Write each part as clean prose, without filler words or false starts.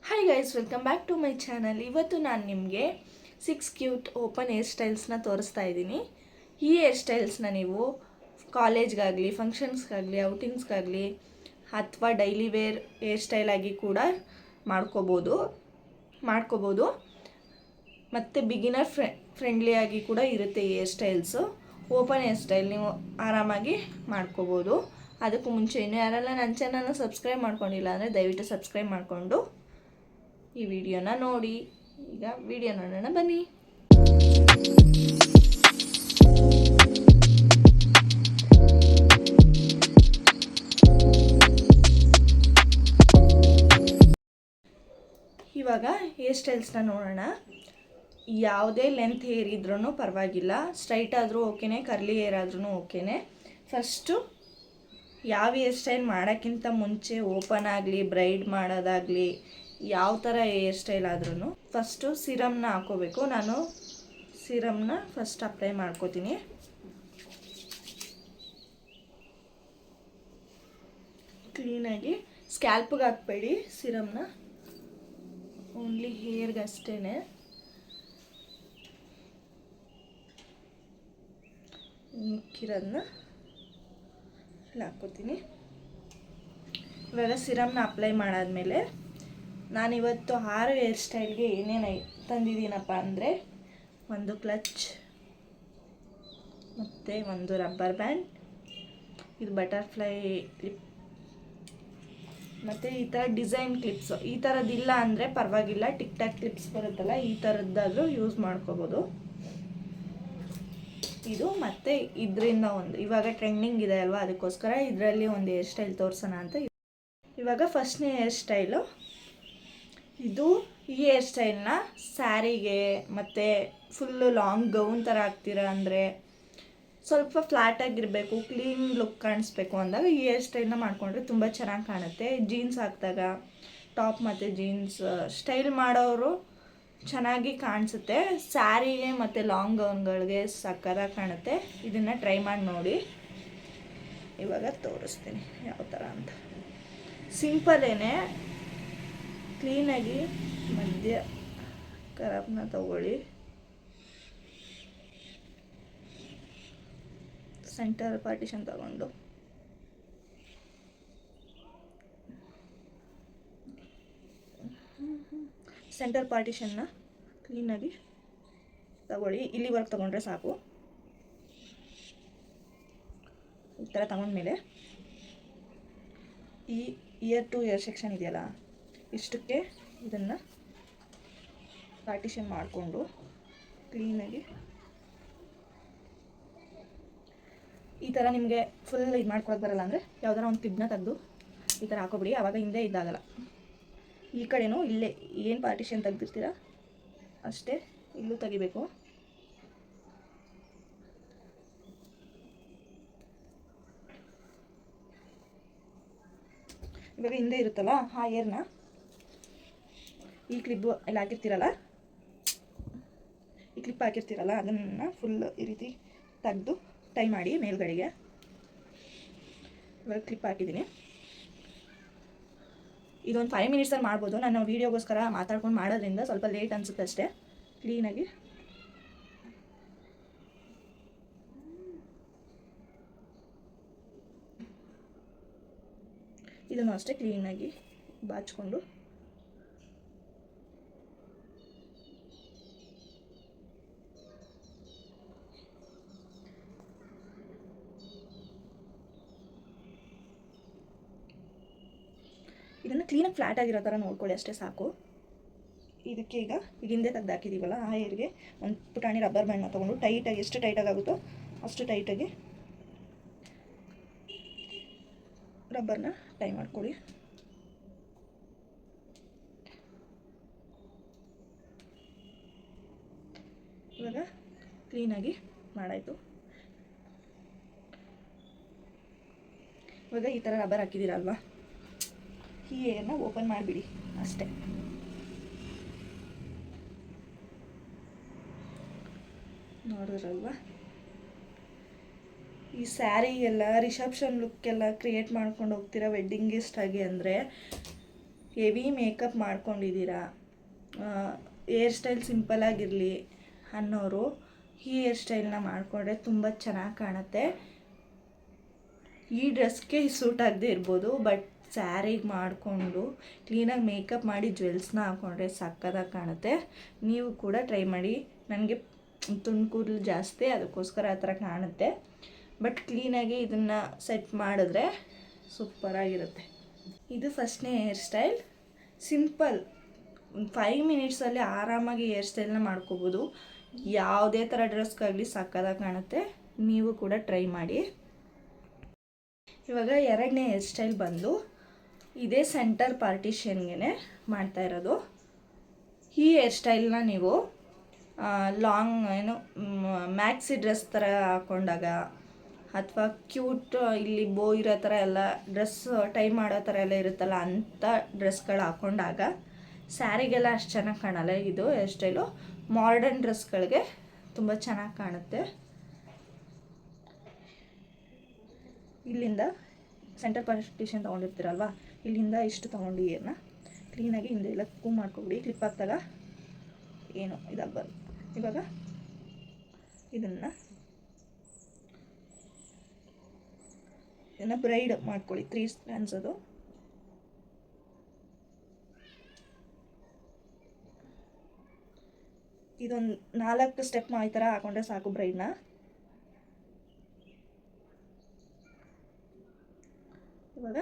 Hi guys, welcome back to my channel. ಇವತ್ತು ನಾನು ನಿಮಗೆ 6 ಕ್ಯೂಟ್ ಓಪನ್ ಹೇರ್ ಸ್ಟೈಲ್ಸ್ನ ತೋರಿಸ್ತಾ ಇದ್ದೀನಿ. ಈ ಹೇರ್ ಸ್ಟೈಲ್ಸ್ನ ನೀವು ಕಾಲೇಜ್ಗಾಗಲಿ, ಫಂಕ್ಷನ್ಸ್ಗಾಗಲಿ, ಔಟಿಂಗ್ಸ್ಗಾಗಲಿ ಅಥವಾ ಡೈಲಿ ವೇರ್ ಹೇರ್ ಸ್ಟೈಲ್ ಆಗಿ ಕೂಡ ಮಾಡ್ಕೋಬೋದು. ಮತ್ತು ಬಿಗಿನರ್ ಫ್ರೆಂಡ್ಲಿಯಾಗಿ ಕೂಡ ಇರುತ್ತೆ ಈ hair styles. Open hair style ನೀವು ಆರಾಮಾಗಿ ಮಾಡ್ಕೋಬೋದು. ಅದಕ್ಕೂ ಮುಂಚೆ ಇನ್ನೂ ಯಾರೆಲ್ಲ ನನ್ನ ಚಾನಲ್ನ ಸಬ್ಸ್ಕ್ರೈಬ್ ಮಾಡ್ಕೊಂಡಿಲ್ಲ ಅಂದರೆ ದಯವಿಟ್ಟು ಸಬ್ಸ್ಕ್ರೈಬ್ ಮಾಡಿಕೊಂಡು ಈ ವಿಡಿಯೋನ ನೋಡಿ. ಈಗ ವಿಡಿಯೋ ನೋಡೋಣ ಬನ್ನಿ. ಇವಾಗ ಹೇರ್ ಸ್ಟೈಲ್ಸ್ನ ನೋಡೋಣ. ಯಾವುದೇ ಲೆಂತ್ ಹೇರ್ ಇದ್ರೂ ಪರವಾಗಿಲ್ಲ, ಸ್ಟ್ರೈಟ್ ಆದರೂ ಓಕೆನೇ, ಕರ್ಲಿ ಹೇರ್ ಆದ್ರೂ ಓಕೆನೇ. ಫಸ್ಟು ಯಾವ ಹೇರ್ ಸ್ಟೈಲ್ ಮಾಡೋಕ್ಕಿಂತ ಮುಂಚೆ ಓಪನ್ ಆಗಲಿ, ಬ್ರೈಡ್ ಮಾಡೋದಾಗಲಿ, ಯಾವ ಥರ ಹೇರ್ ಸ್ಟೈಲ್ ಆದ್ರೂ ಫಸ್ಟು ಸಿರಮ್ನ ಹಾಕೋಬೇಕು. ನಾನು ಸಿರಮ್ನ ಫಸ್ಟ್ ಅಪ್ಲೈ ಮಾಡ್ಕೋತೀನಿ. ಕ್ಲೀನಾಗಿ ಸ್ಕ್ಯಾಲ್ಪ್ಗೆ ಹಾಕಬೇಡಿ ಸಿರಮ್ನ, ಓನ್ಲಿ ಹೇರ್ಗೆ ಅಷ್ಟೇ. ಮಿಕ್ಕಿರೋದನ್ನ ಹಾಕ್ಕೋತೀನಿ. ಇವಾಗ ಸಿರಮ್ನ ಅಪ್ಲೈ ಮಾಡಾದ್ಮೇಲೆ ನಾನಿವತ್ತು 6 ಹೇರ್ ಸ್ಟೈಲ್ಗೆ ಏನೇನು ತಂದಿದ್ದೀನಪ್ಪ ಅಂದರೆ, ಒಂದು ಕ್ಲಚ್, ಮತ್ತು ಒಂದು ರಬ್ಬರ್ ಬ್ಯಾಂಡ್, ಇದು ಬಟರ್ಫ್ಲೈ ಕ್ಲಿಪ್, ಮತ್ತು ಈ ಥರ ಡಿಸೈನ್ ಕ್ಲಿಪ್ಸು. ಈ ಥರದ್ದಿಲ್ಲ ಅಂದರೆ ಪರವಾಗಿಲ್ಲ, ಟಿಕ್ ಟಾಕ್ ಕ್ಲಿಪ್ಸ್ ಬರುತ್ತಲ್ಲ, ಈ ಥರದ್ದಾದರೂ ಯೂಸ್ ಮಾಡ್ಕೋಬೋದು. ಇದು ಮತ್ತು ಇದರಿಂದ ಒಂದು ಇವಾಗ ಟ್ರೆಂಡಿಂಗ್ ಇದೆ ಅಲ್ವಾ, ಅದಕ್ಕೋಸ್ಕರ ಇದರಲ್ಲಿ ಒಂದು ಹೇರ್ ಸ್ಟೈಲ್ ತೋರಿಸೋಣ ಅಂತ. ಇವಾಗ ಫಸ್ಟ್ನೇ ಹೇರ್ ಸ್ಟೈಲು ಇದು. ಈ ಹೇರ್ ಸ್ಟೈಲ್ನ ಸ್ಯಾರಿಗೆ ಮತ್ತು ಫುಲ್ಲು ಲಾಂಗ್ ಗೌನ್ ಥರ ಹಾಕ್ತೀರಾ ಅಂದರೆ, ಸ್ವಲ್ಪ ಫ್ಲ್ಯಾಟಾಗಿರಬೇಕು, ಕ್ಲೀನ್ ಲುಕ್ ಕಾಣಿಸ್ಬೇಕು ಅಂದಾಗ ಈ ಹೇರ್ ಸ್ಟೈಲ್ನ ಮಾಡಿಕೊಂಡ್ರೆ ತುಂಬ ಚೆನ್ನಾಗಿ ಕಾಣುತ್ತೆ. ಜೀನ್ಸ್ ಹಾಕಿದಾಗ, ಟಾಪ್ ಮತ್ತು ಜೀನ್ಸ್ ಸ್ಟೈಲ್ ಮಾಡೋರು ಚೆನ್ನಾಗಿ ಕಾಣಿಸುತ್ತೆ. ಸ್ಯಾರಿಗೆ ಮತ್ತು ಲಾಂಗ್ ಗೌನ್ಗಳಿಗೆ ಸಕ್ಕತ್ತಾಗಿ ಕಾಣುತ್ತೆ. ಇದನ್ನು ಟ್ರೈ ಮಾಡಿ ನೋಡಿ. ಇವಾಗ ತೋರಿಸ್ತೀನಿ ಯಾವ ಥರ ಅಂತ. ಸಿಂಪಲ್ಲೇನೆ, ಕ್ಲೀನಾಗಿ ಮಧ್ಯ ಕರಾಬ್ನ ತಗೊಳ್ಳಿ, ಸೆಂಟರ್ ಪಾರ್ಟಿಷನ್ ತಗೊಂಡು ಸೆಂಟರ್ ಪಾರ್ಟಿಷನ್ನ ಕ್ಲೀನಾಗಿ ತಗೊಳ್ಳಿ. ಇಲ್ಲಿವರೆಗೆ ತಗೊಂಡ್ರೆ ಸಾಕು. ಈ ಥರ ತಗೊಂಡ್ಮೇಲೆ ಈ ಇಯರ್ ಟು ಇಯರ್ ಸೆಕ್ಷನ್ ಇದೆಯಲ್ಲ, ಇಷ್ಟಕ್ಕೆ ಇದನ್ನು ಪಾರ್ಟಿಷನ್ ಮಾಡಿಕೊಂಡು ಕ್ಲೀನಾಗಿ ಈ ಥರ ನಿಮಗೆ ಫುಲ್ ಇದು ಮಾಡ್ಕೊಳಕ್ಕೆ ಬರಲ್ಲ ಅಂದರೆ ಯಾವ್ದಾರ ಒಂದು ಕ್ಲಿಪ್ನ ತೆಗೆದು ಈ ಥರ ಹಾಕೋಬಿಡಿ. ಆವಾಗ ಹಿಂದೆ ಇದಾಗಲ್ಲ. ಈ ಕಡೆನೂ ಇಲ್ಲೇ ಏನು ಪಾರ್ಟಿಷನ್ ತೆಗ್ದಿರ್ತೀರ ಅಷ್ಟೇ ಇಲ್ಲೂ ತೆಗಿಬೇಕು. ಇವಾಗ ಹಿಂದೆ ಇರುತ್ತಲ್ಲ ಆ ಏರ್ನ ಈ ಕ್ಲಿಪ್ ಎಲ್ಲ ಹಾಕಿರ್ತೀರಲ್ಲ, ಈ ಕ್ಲಿಪ್ ಹಾಕಿರ್ತೀರಲ್ಲ ಅದನ್ನು ಫುಲ್ ಈ ರೀತಿ ತೆಗೆದು ಟೈ ಮಾಡಿ ಮೇಲ್ಗಡೆಗೆ. ಇವಾಗ ಕ್ಲಿಪ್ ಹಾಕಿದ್ದೀನಿ. ಇದೊಂದು 5 ಮಿನಿಟ್ಸಲ್ಲಿ ಮಾಡ್ಬೋದು. ನಾನು ವೀಡಿಯೋಗೋಸ್ಕರ ಮಾತಾಡ್ಕೊಂಡು ಮಾಡೋದ್ರಿಂದ ಸ್ವಲ್ಪ ಲೇಟ್ ಅನಿಸುತ್ತೆ ಅಷ್ಟೇ. ಕ್ಲೀನಾಗಿ ಇದನ್ನು ಅಷ್ಟೇ ಕ್ಲೀನಾಗಿ ಬಾಚಿಕೊಂಡು ಇದನ್ನು ಕ್ಲೀನಾಗಿ ಫ್ಲ್ಯಾಟ್ ಆಗಿರೋ ಥರ ನೋಡ್ಕೊಳ್ಳಿ, ಅಷ್ಟೇ ಸಾಕು. ಇದಕ್ಕೆ ಈಗ ಹಿಂದೆ ತೆಗ್ದು ಹಾಕಿದ್ದೀವಲ್ಲ ಆ ಹೇರ್ಗೆ ಒಂದು ಪುಟಾಣಿ ರಬ್ಬರ್ ಬ್ಯಾಂಡ್ನ ತೊಗೊಂಡು ಟೈಟಾಗಿ, ಎಷ್ಟು ಟೈಟಾಗಿ ಆಗುತ್ತೋ ಅಷ್ಟು ಟೈಟಾಗಿ ರಬ್ಬರ್ನ ಟೈ ಮಾಡ್ಕೊಳ್ಳಿ. ಇವಾಗ ಕ್ಲೀನಾಗಿ ಮಾಡಾಯಿತು. ಇವಾಗ ಈ ಥರ ರಬ್ಬರ್ ಹಾಕಿದ್ದೀರಲ್ವಾ, ಈ ಏರ್ನ ಓಪನ್ ಮಾಡಿಬಿಡಿ ಅಷ್ಟೇ. ನೋಡಿದ್ರಲ್ವಾ, ಈ ಸ್ಯಾರಿಗೆಲ್ಲ ರಿಸೆಪ್ಷನ್ ಲುಕ್ಕೆಲ್ಲ ಕ್ರಿಯೇಟ್ ಮಾಡ್ಕೊಂಡು ಹೋಗ್ತೀರಾ ವೆಡ್ಡಿಂಗ್ ಗೆಸ್ಟ್ ಆಗಿ ಅಂದರೆ ಹೆವಿ ಮೇಕಪ್ ಮಾಡ್ಕೊಂಡಿದ್ದೀರಾ, ಹೇರ್ ಸ್ಟೈಲ್ ಸಿಂಪಲ್ಲಾಗಿರಲಿ ಅನ್ನೋರು ಈ ಹೇರ್ ಸ್ಟೈಲ್ನ ಮಾಡಿಕೊಂಡ್ರೆ ತುಂಬ ಚೆನ್ನಾಗಿ ಕಾಣುತ್ತೆ. ಈ ಡ್ರೆಸ್ಗೆ ಸೂಟ್ ಆಗದೆ ಇರ್ಬೋದು, ಬಟ್ ಸ್ಯಾರಿಗೆ ಮಾಡಿಕೊಂಡು ಕ್ಲೀನಾಗಿ ಮೇಕಪ್ ಮಾಡಿ ಜ್ಯುವೆಲ್ಸ್ನ ಹಾಕ್ಕೊಂಡ್ರೆ ಸಕ್ಕತ್ತಾಗಿ ಕಾಣುತ್ತೆ. ನೀವು ಕೂಡ ಟ್ರೈ ಮಾಡಿ. ನನಗೆ ತುಂಡು ಕೂದಲು ಜಾಸ್ತಿ, ಅದಕ್ಕೋಸ್ಕರ ಆ ಥರ ಕಾಣುತ್ತೆ. ಬಟ್ ಕ್ಲೀನಾಗಿ ಇದನ್ನು ಸೆಟ್ ಮಾಡಿದ್ರೆ ಸೂಪರಾಗಿರುತ್ತೆ. ಇದು ಫಸ್ಟ್ನೇ ಹೇರ್ ಸ್ಟೈಲ್. ಸಿಂಪಲ್, 5 ಮಿನಿಟ್ಸಲ್ಲಿ ಆರಾಮಾಗಿ ಹೇರ್ ಸ್ಟೈಲ್ನ ಮಾಡ್ಕೋಬೋದು. ಯಾವುದೇ ಥರ ಡ್ರೆಸ್ಗಾಗಲಿ ಸಕ್ಕತ್ತಾಗಿ ಕಾಣುತ್ತೆ. ನೀವು ಕೂಡ ಟ್ರೈ ಮಾಡಿ. ಇವಾಗ ಎರಡನೇ ಹೇರ್ ಸ್ಟೈಲ್ ಬಂದು ಇದೇ ಸೆಂಟರ್ ಪಾರ್ಟಿಷನ್ಗೆ ಮಾಡ್ತಾ ಇರೋದು. ಈ ಹೇರ್ ಸ್ಟೈಲ್ನ ನೀವು ಲಾಂಗ್ ಮ್ಯಾಕ್ಸಿ ಡ್ರೆಸ್ ಥರ ಹಾಕ್ಕೊಂಡಾಗ, ಅಥವಾ ಕ್ಯೂಟ್ ಇಲ್ಲಿ ಬೋ ಇರೋ ಥರ ಎಲ್ಲ ಡ್ರೆಸ್ ಟೈ ಮಾಡೋ ಥರ ಎಲ್ಲ ಇರುತ್ತಲ್ಲ, ಅಂಥ ಡ್ರೆಸ್ಗಳು ಹಾಕ್ಕೊಂಡಾಗ ಸ್ಯಾರಿಗೆಲ್ಲ ಅಷ್ಟು ಚೆನ್ನಾಗಿ ಕಾಣಲ್ಲ. ಇದು ಹೇರ್ ಸ್ಟೈಲು ಮಾಡರ್ನ್ ಡ್ರೆಸ್ಗಳಿಗೆ ತುಂಬ ಚೆನ್ನಾಗಿ ಕಾಣುತ್ತೆ. ಇಲ್ಲಿಂದ ಸೆಂಟರ್ ಪಾರ್ಟಿಷನ್ ತೊಗೊಂಡಿರ್ತೀರಲ್ವ, ಇಲ್ಲಿಂದ ಇಷ್ಟು ತೊಗೊಂಡು ಏರ್ನ ಕ್ಲೀನಾಗಿ ಹಿಂದೆ ಎಲ್ಲ ಕೂಮ್ ಮಾಡ್ಕೊಬಿಡಿ. ಕ್ಲಿಪ್ ಹಾಕ್ದಾಗ ಏನು ಇದಾಗಬಾರ್ದು. ಇವಾಗ ಇದನ್ನು ಬ್ರೈಡ್ ಮಾಡ್ಕೊಳ್ಳಿ. 3 ಸ್ಟ್ಯಾಂಡ್ಸ್ ಅದು. ಇದೊಂದು 4 ಸ್ಟೆಪ್ ಈ ಥರ ಹಾಕೊಂಡ್ರೆ ಸಾಕು ಬ್ರೈಡ್ನ. ಇವಾಗ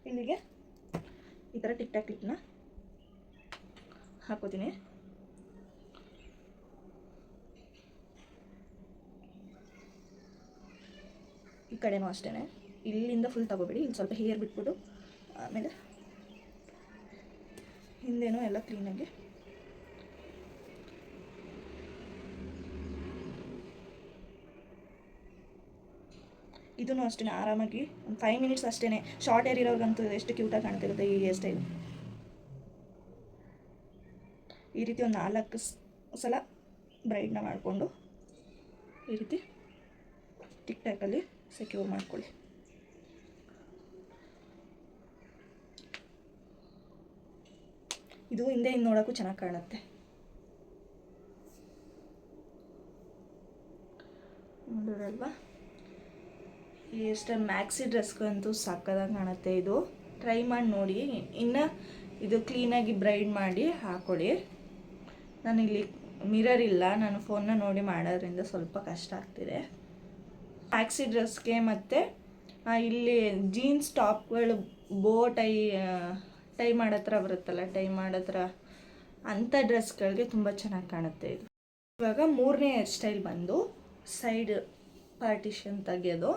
ಇಲ್ಲಿಗೆ ಈ ಥರ ಟಿಕ್ ಟಾಕ್ ಕ್ಲಿಪ್ನ ಹಾಕೋತೀನಿ. ಈ ಕಡೆನೂ ಅಷ್ಟೇ, ಇಲ್ಲಿಂದ ಫುಲ್ ತಗೋಬೇಡಿ. ಇಲ್ಲಿ ಸ್ವಲ್ಪ ಹೇರ್ ಬಿಟ್ಬಿಟ್ಟು ಆಮೇಲೆ ಹಿಂದೇನೂ ಎಲ್ಲ ಕ್ಲೀನಾಗಿ ಇದೂ ಅಷ್ಟೇ ಆರಾಮಾಗಿ ಒಂದು 5 ಮಿನಿಟ್ಸ್ ಅಷ್ಟೇ. ಶಾರ್ಟ್ ಹೇರ್ ಇರೋರ್ಗಂತೂ ಎಷ್ಟು ಕ್ಯೂಟಾಗಿ ಕಾಣ್ತಿರುತ್ತೆ ಈ ಹೇರ್ ಸ್ಟೈಲ್. ಈ ರೀತಿ ಒಂದು 4 ಸಲ ಬ್ರೈಡ್ನ ಮಾಡಿಕೊಂಡು ಈ ರೀತಿ ಟಿಕ್ ಟಾಕಲ್ಲಿ ಸೆಕ್ಯೂರ್ ಮಾಡ್ಕೊಳ್ಳಿ. ಇದು ಹಿಂದೆ ನೋಡೋಕ್ಕೂ ಚೆನ್ನಾಗಿ ಕಾಣುತ್ತೆ. ನೋಡೋರಲ್ವಾ, ಈ ಎಷ್ಟು ಮ್ಯಾಕ್ಸಿ ಡ್ರೆಸ್ಗಂತೂ ಸಕ್ಕತ್ತಾಗಿ ಕಾಣುತ್ತೆ. ಇದು ಟ್ರೈ ಮಾಡಿ ನೋಡಿ. ಇನ್ನು ಇದು ಕ್ಲೀನಾಗಿ ಬ್ರೈಡ್ ಮಾಡಿ ಹಾಕ್ಕೊಳ್ಳಿ. ನಾನಿಲ್ಲಿ ಮಿರರ್ ಇಲ್ಲ, ನಾನು ಫೋನ್ನ ನೋಡಿ ಮಾಡೋದ್ರಿಂದ ಸ್ವಲ್ಪ ಕಷ್ಟ ಆಗ್ತಿದೆ. ಮ್ಯಾಕ್ಸಿ ಡ್ರೆಸ್ಗೆ ಮತ್ತು ಇಲ್ಲಿ ಜೀನ್ಸ್ ಟಾಪ್ಗಳು ಬೋ ಟೈ ಮಾಡೋ ಥರ ಬರುತ್ತಲ್ಲ, ಟೈ ಮಾಡೋ ಥರ ಅಂಥ ಡ್ರೆಸ್ಗಳಿಗೆ ತುಂಬ ಚೆನ್ನಾಗಿ ಕಾಣುತ್ತೆ ಇದು. ಇವಾಗ 3ನೇ ಹೇರ್ ಸ್ಟೈಲ್ ಬಂದು ಸೈಡ್ ಪಾರ್ಟಿಷನ್ ತೆಗೆಯೋದು.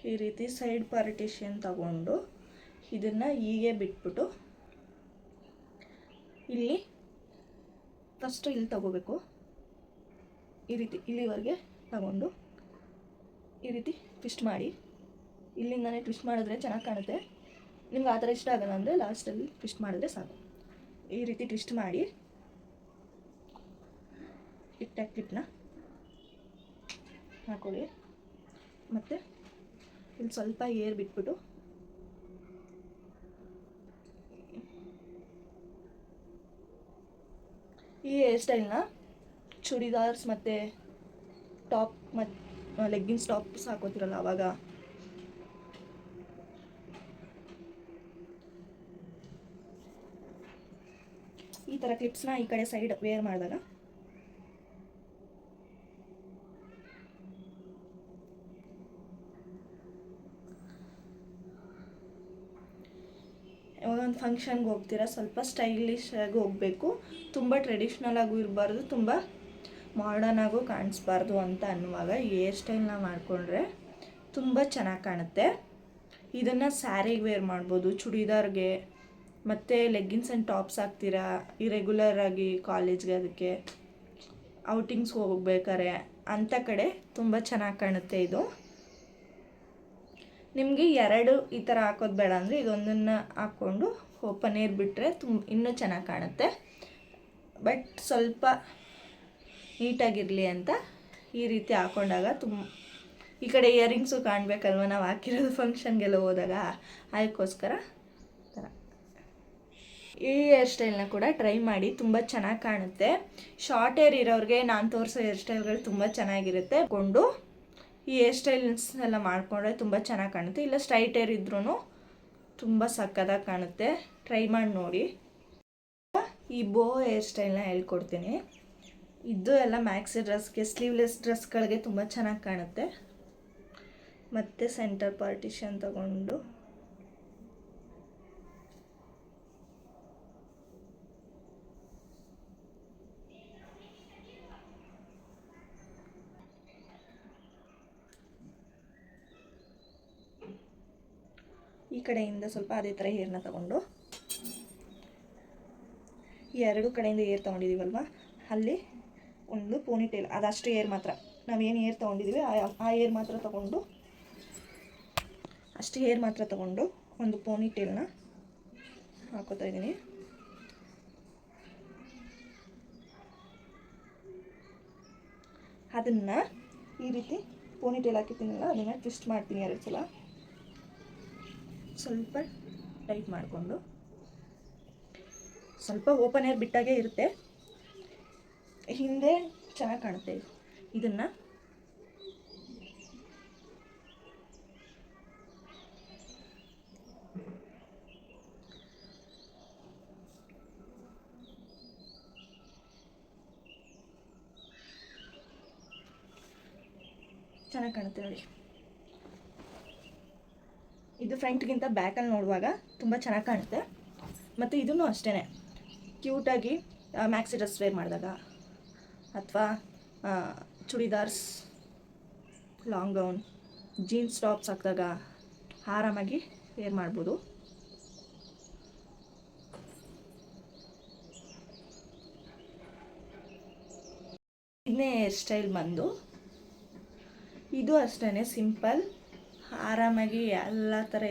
ಈ ರೀತಿ ಸೈಡ್ ಪಾರ್ಟಿಷನ್ ತಗೊಂಡು ಇದನ್ನು ಹೀಗೆ ಬಿಟ್ಬಿಟ್ಟು ಇಲ್ಲಿ ಫಸ್ಟು ಇಲ್ಲಿ ತಗೋಬೇಕು. ಈ ರೀತಿ ಇಲ್ಲಿವರೆಗೆ ತಗೊಂಡು ಈ ರೀತಿ ಟ್ವಿಸ್ಟ್ ಮಾಡಿ, ಇಲ್ಲಿಂದನೇ ಟ್ವಿಸ್ಟ್ ಮಾಡಿದ್ರೆ ಚೆನ್ನಾಗಿ ಕಾಣುತ್ತೆ. ನಿಮ್ಗೆ ಆ ಥರ ಇಷ್ಟ ಆಗೋಲ್ಲ ಅಂದರೆ ಲಾಸ್ಟಲ್ಲಿ ಟ್ವಿಸ್ಟ್ ಮಾಡಿದ್ರೆ ಸಾಕು. ಈ ರೀತಿ ಟ್ವಿಸ್ಟ್ ಮಾಡಿ ಟಿಕ್ ಟಾಕ್ ಕ್ಲಿಪ್ನ ಹಾಕೊಳ್ಳಿ. ಮತ್ತು ಇಲ್ಲಿ ಸ್ವಲ್ಪ ಏರ್ ಬಿಟ್ಬಿಟ್ಟು ಈ ಹೇರ್ ಸ್ಟೈಲ್ನ ಚೂಡಿದಾರ್ಸ್ ಮತ್ತು ಟಾಪ್ ಮತ್ತು ಲೆಗ್ಗಿನ್ಸ್ ಟಾಪ್ಸ್ ಹಾಕೋತಿರಲ್ಲ ಆವಾಗ ಈ ಥರ ಕ್ಲಿಪ್ಸ್ನ ಈ ಕಡೆ ಸೈಡ್ ವೇರ್ ಮಾಡಿದಾಗ ಇವಾಗ ಒಂದು ಫಂಕ್ಷನ್ಗೆ ಹೋಗ್ತೀರಾ, ಸ್ವಲ್ಪ ಸ್ಟೈಲಿಶ್ ಆಗಿ ಹೋಗಬೇಕು, ತುಂಬ ಟ್ರೆಡಿಷ್ನಲ್ ಆಗು ಇರಬಾರ್ದು, ತುಂಬ ಮಾಡರ್ನ್ ಆಗು ಕಾಣಿಸ್ಬಾರ್ದು ಅಂತ ಅನ್ನುವಾಗ ಈ ಹೇರ್ ಸ್ಟೈಲ್ನ ಮಾಡಿಕೊಂಡ್ರೆ ತುಂಬ ಚೆನ್ನಾಗಿ ಕಾಣುತ್ತೆ. ಇದನ್ನು ಸ್ಯಾರಿಗೆ ವೇರ್ ಮಾಡ್ಬೋದು, ಚೂಡಿದಾರ್ಗೆ, ಮತ್ತು ಲೆಗ್ಗಿನ್ಸ್ ಆ್ಯಂಡ್ ಟಾಪ್ಸ್ ಹಾಕ್ತೀರಾ ಇರೆಗ್ಯುಲರ್ ಆಗಿ ಕಾಲೇಜ್ಗೆ, ಅದಕ್ಕೆ ಔಟಿಂಗ್ಸ್ಗೆ ಹೋಗ್ಬೇಕಾರೆ ಅಂಥ ಕಡೆ ತುಂಬ ಚೆನ್ನಾಗಿ ಕಾಣುತ್ತೆ ಇದು. ನಿಮಗೆ 2 ಈ ಥರ ಹಾಕೋದು ಬೇಡ ಅಂದರೆ ಇದೊಂದನ್ನು ಹಾಕ್ಕೊಂಡು ಓಪನ್ ಏರ್ ಬಿಟ್ಟರೆ ಇನ್ನೂ ಚೆನ್ನಾಗಿ ಕಾಣುತ್ತೆ. ಬಟ್ ಸ್ವಲ್ಪ ನೀಟಾಗಿರಲಿ ಅಂತ ಈ ರೀತಿ ಹಾಕೊಂಡಾಗ ಈ ಕಡೆ ಇಯರಿಂಗ್ಸು ಕಾಣಬೇಕಲ್ವ ನಾವು ಹಾಕಿರೋದು ಫಂಕ್ಷನ್ಗೆಲ್ಲ ಹೋದಾಗ, ಅದಕ್ಕೋಸ್ಕರ ಥರ ಈ ಹೇರ್ ಸ್ಟೈಲ್ನ ಕೂಡ ಟ್ರೈ ಮಾಡಿ, ತುಂಬ ಚೆನ್ನಾಗಿ ಕಾಣುತ್ತೆ. ಶಾರ್ಟ್ ಹೇರ್ ಇರೋರಿಗೆ ನಾನು ತೋರಿಸೋ ಹೇರ್ ಸ್ಟೈಲ್ಗಳು ತುಂಬ ಚೆನ್ನಾಗಿರುತ್ತೆ. ಕೊಂಡು ಈ ಹೇರ್ ಸ್ಟೈಲ್ಸ್ ಎಲ್ಲ ಮಾಡಿಕೊಂಡ್ರೆ ತುಂಬ ಚೆನ್ನಾಗಿ ಕಾಣುತ್ತೆ. ಇಲ್ಲ ಸ್ಟ್ರೈಟ್ ಹೇರ್ ಇದ್ರೂ ತುಂಬ ಸಕ್ಕತ್ತಾಗಿ ಕಾಣುತ್ತೆ. ಟ್ರೈ ಮಾಡಿ ನೋಡಿ. ಈ ಬೋ ಹೇರ್ ಸ್ಟೈಲ್ನ ಹೇಳ್ಕೊಡ್ತೀನಿ. ಇದು ಎಲ್ಲ ಮ್ಯಾಕ್ಸಿ ಡ್ರೆಸ್ಗೆ, ಸ್ಲೀವ್ಲೆಸ್ ಡ್ರೆಸ್ಗಳಿಗೆ ತುಂಬ ಚೆನ್ನಾಗಿ ಕಾಣುತ್ತೆ. ಮತ್ತು ಸೆಂಟರ್ ಪಾರ್ಟಿಷನ್ ತಗೊಂಡು ಈ ಕಡೆಯಿಂದ ಸ್ವಲ್ಪ ಅದೇ ಥರ ಹೇರ್ನ ತಗೊಂಡು, ಈ ಎರಡು ಕಡೆಯಿಂದ ಏರ್ ತೊಗೊಂಡಿದ್ದೀವಲ್ವ, ಅಲ್ಲಿ ಒಂದು ಪೋನಿಟೇಲ್, ಅದಷ್ಟು ಏರ್ ಮಾತ್ರ, ನಾವೇನು ಏರ್ ತೊಗೊಂಡಿದ್ದೀವಿ ಆ ಏರ್ ಮಾತ್ರ ತೊಗೊಂಡು, ಅಷ್ಟು ಏರ್ ಮಾತ್ರ ತೊಗೊಂಡು ಒಂದು ಪೋನಿಟೇಲ್ನ ಹಾಕೋತಾ ಇದ್ದೀನಿ. ಅದನ್ನು ಈ ರೀತಿ ಪೋನಿಟೇಲ್ ಹಾಕಿರ್ತೀನಲ್ಲ, ಅದನ್ನು ಟ್ವಿಸ್ಟ್ ಮಾಡ್ತೀನಿ 2 ಸಲ. ಸ್ವಲ್ಪ ಟೈಟ್ ಮಾಡಿಕೊಂಡು, ಸ್ವಲ್ಪ ಓಪನ್ ಏರ್ ಬಿಟ್ಟಾಗೆ ಇರುತ್ತೆ, ಹಿಂದೆ ಚೆನ್ನಾಗಿ ಕಾಣುತ್ತೆ. ಇದನ್ನು ಚೆನ್ನಾಗಿ ಕಾಣುತ್ತೆ ನೋಡಿ. ಇದು ಫ್ರಂಟ್ಗಿಂತ ಬ್ಯಾಕಲ್ಲಿ ನೋಡುವಾಗ ತುಂಬ ಚೆನ್ನಾಗಿ ಕಾಣುತ್ತೆ. ಮತ್ತು ಇದೂ ಅಷ್ಟೇ, ಕ್ಯೂಟಾಗಿ ಮ್ಯಾಕ್ಸಿ ಡ್ರೆಸ್ ವೇರ್ ಮಾಡಿದಾಗ ಅಥವಾ churidars, long gown, jeans tops ಹಾಕಿದಾಗ ಆರಾಮಾಗಿ ವೇರ್ ಮಾಡ್ಬೋದು. ಇದನ್ನೇ ಹೇರ್ ಸ್ಟೈಲ್ ಬಂದು, ಇದು ಅಷ್ಟೇ ಸಿಂಪಲ್, ಆರಾಮಾಗಿ ಎಲ್ಲ ಥರ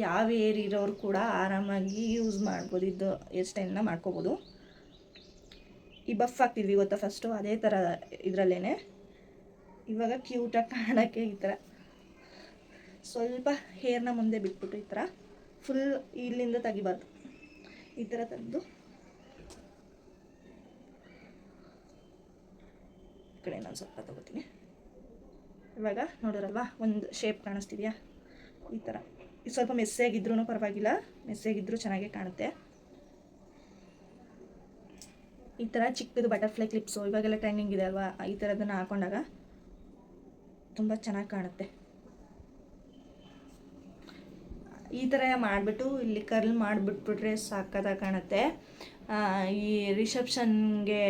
ಯಾವ ಏರ್ ಇರೋರು ಕೂಡ ಆರಾಮಾಗಿ ಯೂಸ್ ಮಾಡ್ಬೋದು. ಇದು ಹೇರ್ ಸ್ಟೈಲ್ನ ಮಾಡ್ಕೋಬೋದು. ಈ ಬಫ್ ಹಾಕ್ತಿದ್ವಿ ಗೊತ್ತಾ ಫಸ್ಟು, ಅದೇ ಥರ ಇದರಲ್ಲೇ ಇವಾಗ ಕ್ಯೂಟಾಗಿ ಕಾಣೋಕ್ಕೆ ಈ ಥರ ಸ್ವಲ್ಪ ಹೇರ್ನ ಮುಂದೆ ಬಿಟ್ಬಿಟ್ಟು ಈ ಥರ ಫುಲ್ ಇಲ್ಲಿಂದ ತೆಗಿಬಾರ್ದು, ಈ ಥರ ತೆಗೆದು ಈ ಕಡೆ ನಾನು ಸ್ವಲ್ಪ ತಗೋತೀನಿ. ಇವಾಗ ನೋಡೋರಲ್ವಾ, ಒಂದು ಶೇಪ್ ಕಾಣಿಸ್ತಿದೆಯಾ, ಈ ಥರ. ಇದು ಸ್ವಲ್ಪ ಮೆಸ್ಸಿಯಾಗಿದ್ರೂ ಪರವಾಗಿಲ್ಲ, ಮೆಸ್ಸಿಯಾಗಿದ್ದರೂ ಚೆನ್ನಾಗೇ ಕಾಣುತ್ತೆ. ಈ ಥರ ಚಿಕ್ಕದು ಬಟರ್ಫ್ಲೈ ಕ್ಲಿಪ್ಸು ಇವಾಗೆಲ್ಲ ಟ್ರೆಂಡಿಂಗ್ ಇದೆ ಅಲ್ವಾ, ಈ ಥರದನ್ನು ಹಾಕೊಂಡಾಗ ತುಂಬ ಚೆನ್ನಾಗಿ ಕಾಣುತ್ತೆ. ಈ ಥರ ಮಾಡಿಬಿಟ್ಟು ಇಲ್ಲಿ ಕರ್ಲ್ ಮಾಡಿಬಿಟ್ಬಿಟ್ರೆ ಸಾಕಾಗಿ ಕಾಣುತ್ತೆ. ಈ ರಿಸೆಪ್ಷನ್ಗೆ,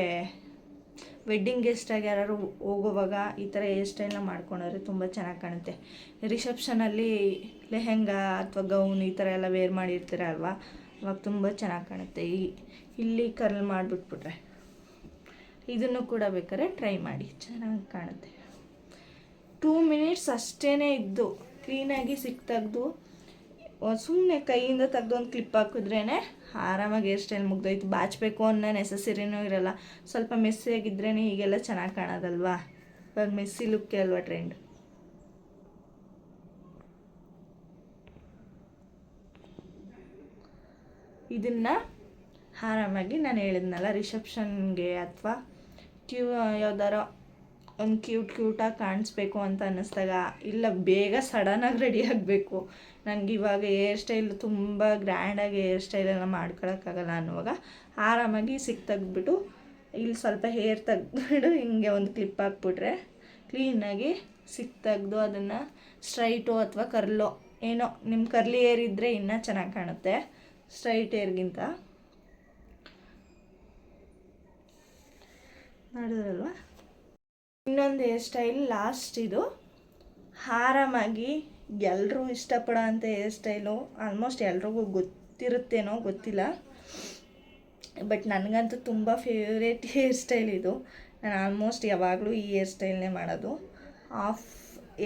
ವೆಡ್ಡಿಂಗ್ ಗೆಸ್ಟಾಗಿ ಯಾರು ಹೋಗೋವಾಗ ಈ ಥರ ಹೇರ್ ಸ್ಟೈಲ್ನ ಮಾಡ್ಕೊಂಡ್ರೆ ತುಂಬ ಚೆನ್ನಾಗಿ ಕಾಣುತ್ತೆ. ರಿಸೆಪ್ಷನಲ್ಲಿ ಲೆಹೆಂಗಾ ಅಥವಾ ಗೌನ್ ಈ ಥರ ಎಲ್ಲ ವೇರ್ ಮಾಡಿರ್ತೀರ ಅಲ್ವಾ, ಅವಾಗ ತುಂಬ ಚೆನ್ನಾಗಿ ಕಾಣುತ್ತೆ. ಇಲ್ಲಿ ಕರ್ಲ್ ಮಾಡಿಬಿಟ್ಬಿಟ್ರೆ. ಇದನ್ನು ಕೂಡ ಬೇಕಾದ್ರೆ ಟ್ರೈ ಮಾಡಿ, ಚೆನ್ನಾಗಿ ಕಾಣುತ್ತೆ. 2 ಮಿನಿಟ್ಸ್ ಅಷ್ಟೇ ಇದ್ದು ಕ್ಲೀನಾಗಿ ತೆಗೆದು ಸುಮ್ಮನೆ ಕೈಯಿಂದ ತೆಗೆದು ಒಂದು ಕ್ಲಿಪ್ ಹಾಕಿದ್ರೇ ಆರಾಮಾಗಿ ಹೇರ್ ಸ್ಟೈಲ್ ಮುಗ್ದೋಯ್ತು. ಬಾಚಬೇಕು ಅನ್ನೋ ನೆಸೆಸರಿನೂ ಇರೋಲ್ಲ. ಸ್ವಲ್ಪ ಮೆಸ್ಸಿಯಾಗಿದ್ರೇ ಹೀಗೆಲ್ಲ ಚೆನ್ನಾಗಿ ಕಾಣೋದಲ್ವಾ, ಇವಾಗ ಮೆಸ್ಸಿ ಲುಕ್ಕೇ ಅಲ್ವಾ ಟ್ರೆಂಡ್. ಇದನ್ನು ಆರಾಮಾಗಿ ನಾನು ಹೇಳಿದ್ನಲ್ಲ, ರಿಸೆಪ್ಷನ್ಗೆ ಅಥವಾ ಯಾವ್ದಾರೋ ಒಂದು ಕ್ಯೂಟಾಗಿ ಕಾಣಿಸ್ಬೇಕು ಅಂತ ಅನ್ನಿಸ್ದಾಗ, ಇಲ್ಲ ಬೇಗ ಸಡನ್ನಾಗಿ ರೆಡಿ ಆಗಬೇಕು, ನನಗೆ ಇವಾಗ ಹೇರ್ ಸ್ಟೈಲ್ ತುಂಬ ಗ್ರ್ಯಾಂಡಾಗಿ ಹೇರ್ ಸ್ಟೈಲೆಲ್ಲ ಮಾಡ್ಕೊಳಕ್ಕಾಗಲ್ಲ ಅನ್ನುವಾಗ ಆರಾಮಾಗಿ ತೆಗೆದ್ಬಿಟ್ಟು ಇಲ್ಲಿ ಸ್ವಲ್ಪ ಹೇರ್ ತೆಗೆದ್ಬಿಟ್ಟು ಹಿಂಗೆ ಒಂದು ಕ್ಲಿಪ್ ಹಾಕ್ಬಿಟ್ರೆ ಕ್ಲೀನಾಗಿ ತೆಗೆದು ಅದನ್ನು ಸ್ಟ್ರೈಟು ಅಥವಾ ಕರ್ಲೋ, ಏನೋ ನಿಮ್ಮ ಕರ್ಲಿ ಹೇರ್ ಇದ್ದರೆ ಇನ್ನೂ ಚೆನ್ನಾಗಿ ಕಾಣುತ್ತೆ ಸ್ಟ್ರೈಟ್ ಹೇರ್ಗಿಂತ. ನೋಡಿದ್ರಲ್ವಾ, ಇನ್ನೊಂದು ಹೇರ್ ಸ್ಟೈಲ್ ಲಾಸ್ಟ್. ಇದು ಆರಾಮಾಗಿ ಎಲ್ಲರೂ ಇಷ್ಟಪಡೋ ಅಂಥ ಹೇರ್ ಸ್ಟೈಲು, ಆಲ್ಮೋಸ್ಟ್ ಎಲ್ರಿಗೂ ಗೊತ್ತಿರುತ್ತೇನೋ ಗೊತ್ತಿಲ್ಲ, ಬಟ್ ನನಗಂತೂ ತುಂಬ ಫೇವ್ರೇಟ್ ಹೇರ್ ಸ್ಟೈಲ್ ಇದು. ನಾನು ಆಲ್ಮೋಸ್ಟ್ ಯಾವಾಗಲೂ ಈ ಹೇರ್ ಸ್ಟೈಲ್ನೇ ಮಾಡೋದು. ಆಫ್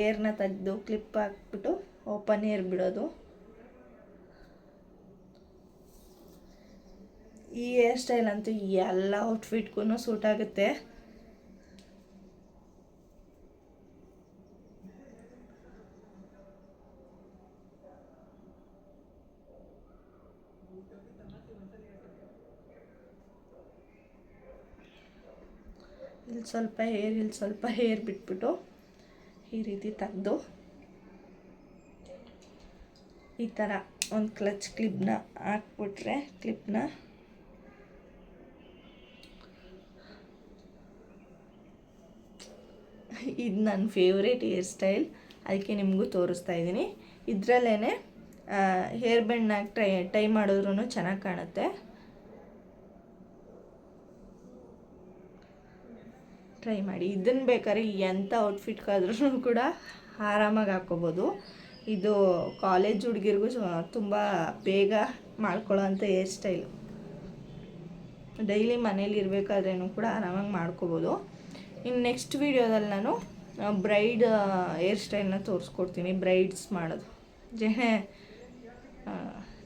ಏರ್ನ ತೆಗೆದು ಕ್ಲಿಪ್ ಹಾಕ್ಬಿಟ್ಟು ಓಪನ್ ಏರ್ ಬಿಡೋದು. ಈ ಹೇರ್ ಸ್ಟೈಲ್ ಅಂತೂ ಎಲ್ಲ ಔಟ್ಫಿಟ್ಗೂ ಸೂಟ್ ಆಗುತ್ತೆ. ಇಲ್ಲಿ ಸ್ವಲ್ಪ ಹೇರ್, ಇಲ್ಲಿ ಸ್ವಲ್ಪ ಹೇರ್ ಬಿಟ್ಬಿಟ್ಟು ಈ ರೀತಿ ತೆಗೆದು ಈ ಥರ ಒಂದು ಕ್ಲಚ್ ಕ್ಲಿಪ್ನ ಹಾಕ್ಬಿಟ್ರೆ, ಕ್ಲಿಪ್ನ ಇದು ನನ್ನ ಫೇವ್ರೇಟ್ ಹೇರ್ ಸ್ಟೈಲ್, ಅದಕ್ಕೆ ನಿಮಗೂ ತೋರಿಸ್ತಾ ಇದ್ದೀನಿ. ಇದರಲ್ಲೇ ಹೇರ್ ಬ್ಯಾಂಡ್ನಾಗ ಟೈ ಮಾಡಿದ್ರೂ ಚೆನ್ನಾಗಿ ಕಾಣುತ್ತೆ. ಟ್ರೈ ಮಾಡಿ. ಇದನ್ನು ಬೇಕಾದ್ರೆ ಎಂಥ ಔಟ್ಫಿಟ್ಗಾದ್ರೂ ಕೂಡ ಆರಾಮಾಗಿ ಹಾಕ್ಕೋಬೋದು. ಇದು ಕಾಲೇಜ್ ಹುಡುಗಿರಿಗೂ ತುಂಬ ಬೇಗ ಮಾಡ್ಕೊಳ್ಳೋ ಅಂಥ ಹೇರ್ ಸ್ಟೈಲು. ಡೈಲಿ ಮನೇಲಿ ಇರಬೇಕಾದ್ರೂ ಕೂಡ ಆರಾಮಾಗಿ ಮಾಡ್ಕೋಬೋದು. ಇನ್ನು ನೆಕ್ಸ್ಟ್ ವೀಡಿಯೋದಲ್ಲಿ ನಾನು ಬ್ರೈಡ್ ಹೇರ್ ಸ್ಟೈಲ್ನ ತೋರಿಸ್ಕೊಡ್ತೀನಿ. ಬ್ರೈಡ್ಸ್ ಮಾಡೋದು,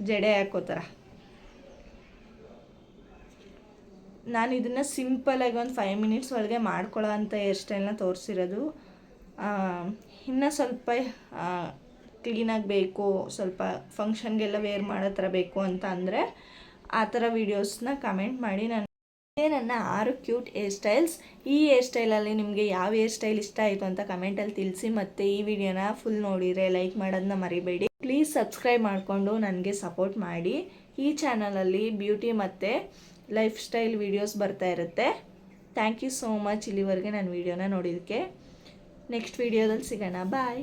ಜಡೆ ಹಾಕೋ ಥರ. ನಾನು ಇದನ್ನು ಸಿಂಪಲಾಗಿ ಒಂದು 5 ಮಿನಿಟ್ಸ್ ಒಳಗೆ ಮಾಡ್ಕೊಳ್ಳೋ ಅಂಥ ಹೇರ್ ಸ್ಟೈಲ್ನ ತೋರಿಸಿರೋದು. ಇನ್ನೂ ಸ್ವಲ್ಪ ಕ್ಲೀನಾಗಿ ಬೇಕು, ಸ್ವಲ್ಪ ಫಂಕ್ಷನ್ಗೆಲ್ಲ ವೇರ್ ಮಾಡೋ ಥರ ಬೇಕು ಅಂತ ಅಂದರೆ ಆ ಥರ ವೀಡಿಯೋಸ್ನ ಕಮೆಂಟ್ ಮಾಡಿ. ನನ್ನ 6 ಕ್ಯೂಟ್ ಹೇರ್ ಸ್ಟೈಲ್ಸ್. ಈ ಹೇರ್ ಸ್ಟೈಲಲ್ಲಿ ನಿಮಗೆ ಯಾವ ಹೇರ್ ಸ್ಟೈಲ್ ಇಷ್ಟ ಆಯಿತು ಅಂತ ಕಮೆಂಟಲ್ಲಿ ತಿಳಿಸಿ. ಮತ್ತು ಈ ವಿಡಿಯೋನ ಫುಲ್ ನೋಡಿದರೆ ಲೈಕ್ ಮಾಡೋದನ್ನ ಮರಿಬೇಡಿ. ಪ್ಲೀಸ್ ಸಬ್ಸ್ಕ್ರೈಬ್ ಮಾಡಿಕೊಂಡು ನನಗೆ ಸಪೋರ್ಟ್ ಮಾಡಿ. ಈ ಚಾನಲಲ್ಲಿ ಬ್ಯೂಟಿ ಮತ್ತು ಲೈಫ್ ಸ್ಟೈಲ್ ವೀಡಿಯೋಸ್ ಬರ್ತಾ ಇರುತ್ತೆ. ಥ್ಯಾಂಕ್ ಯು ಸೋ ಮಚ್ ಇಲ್ಲಿವರೆಗೆ ನನ್ನ ವೀಡಿಯೋನ ನೋಡಿದ್ದಕ್ಕೆ. ನೆಕ್ಸ್ಟ್ ವೀಡಿಯೋದಲ್ಲಿ ಸಿಗೋಣ. ಬಾಯ್.